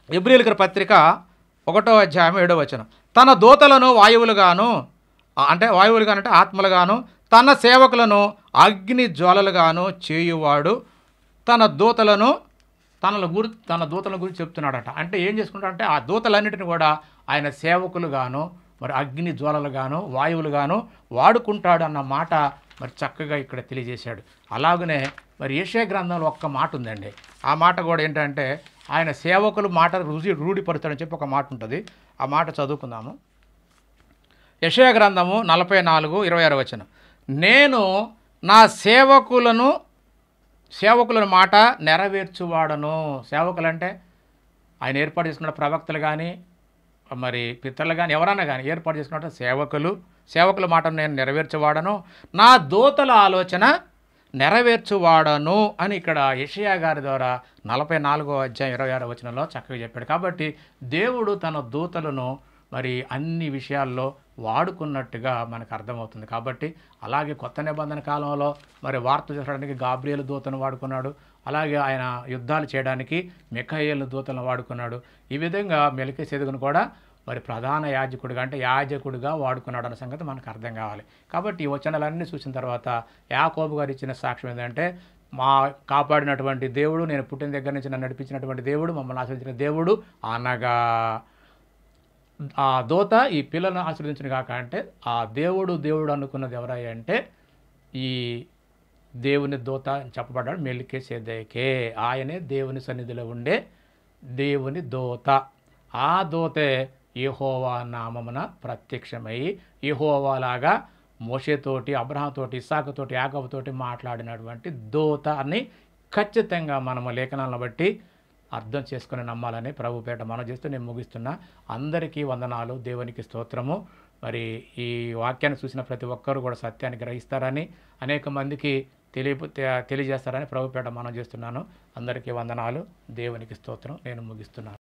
హెబ్రీయులకు పత్రిక 1వ అధ్యాయం 7వ వచనం, తన దూతలను వాయువులుగాను అంటే ఆత్మలుగాను తన సేవకులను అగ్ని జ్వాలలుగాను చేయువాడు తన దూతలను గురించి చెప్తున్నాడట. అంటే ఏం చేసుకుంటాడంటే ఆ దూతలన్నిటిని కూడా ఆయన సేవకులుగాను మరి అగ్ని జ్వాలలుగాను వాయువులుగాను వాడుకుంటాడు అన్న మాట మరి చక్కగా ఇక్కడ తెలియజేశాడు. అలాగనే మరి యెషయా గ్రంథంలో ఒక్క మాట ఉందండి. ఆ మాట కూడా ఏంటంటే ఆయన సేవకులు మాట రూఢిపరుస్తాడని చెప్పి ఒక మాట ఉంటుంది. ఆ మాట చదువుకుందాము. యెషయా గ్రంథము 44:26 వచనం, నేను నా సేవకులను మాట నెరవేర్చువాడను. సేవకులంటే ఆయన ఏర్పాటు చేసుకున్న ప్రవక్తలు కానీ మరి పితరులు కానీ ఎవరన్నా కానీ ఏర్పాటు చేసుకున్న సేవకుల మాటను నేను నెరవేర్చువాడను, నా దూతల ఆలోచన నెరవేర్చువాడను అని ఇక్కడ యెషయా గారి ద్వారా 44వ అధ్యాయం 26వ వచనంలో చక్కగా చెప్పాడు. కాబట్టి దేవుడు తన దూతలను మరి అన్ని విషయాల్లో వాడుకున్నట్టుగా మనకు అర్థమవుతుంది. కాబట్టి అలాగే కొత్త నిబంధన కాలంలో మరి వార్త చేసడానికి గాబ్రియేలు దూతను వాడుకున్నాడు. అలాగే ఆయన యుద్ధాలు చేయడానికి మిఖాయేలు దూతలను వాడుకున్నాడు. ఈ విధంగా మెల్కీసెదెకును కూడా మరి ప్రధాన యాజకుడిగా వాడుకున్నాడు అన్న సంగతి మనకు అర్థం కావాలి. కాబట్టి ఈ వచనాలన్నీ చూసిన తర్వాత యాకోబు గారు ఇచ్చిన సాక్ష్యం ఏంటంటే, మా కాపాడినటువంటి దేవుడు, నేను పుట్టిన దగ్గర నుంచి నన్ను నడిపించినటువంటి దేవుడు, మమ్మల్ని ఆశ్రయించిన దేవుడు అనగా ఆ దూత ఈ పిల్లలను ఆశీర్వదించిన కాక అంటే ఆ దేవుడు అనుకున్నది ఎవరయ్యా అంటే ఈ దేవుని దూత అని చెప్పబడ్డాడు మెల్కీసెదెకే. ఆయనే దేవుని సన్నిధిలో ఉండే దేవుని దూత. ఆ దూతే యెహోవా నామమున ప్రత్యక్షమై యెహోవాలాగా మోషేతోటి, అబ్రహాంతోటి, ఇస్సాకుతోటి, యాకోబుతోటి మాట్లాడినటువంటి దూత అని ఖచ్చితంగా మనము లేఖనాలను బట్టి అర్థం చేసుకుని నమ్మాలని ప్రభు పేట మనం చేస్తూ నేను ముగిస్తున్నా. అందరికీ వందనాలు, దేవునికి స్తోత్రము. మరి ఈ వాక్యాన్ని చూసిన ప్రతి ఒక్కరూ కూడా సత్యాన్ని గ్రహిస్తారని, అనేక మందికి తెలియజేస్తారని ప్రభు పేట మనం చేస్తున్నాను. అందరికీ వందనాలు, దేవునికి స్తోత్రం. నేను ముగిస్తున్నాను.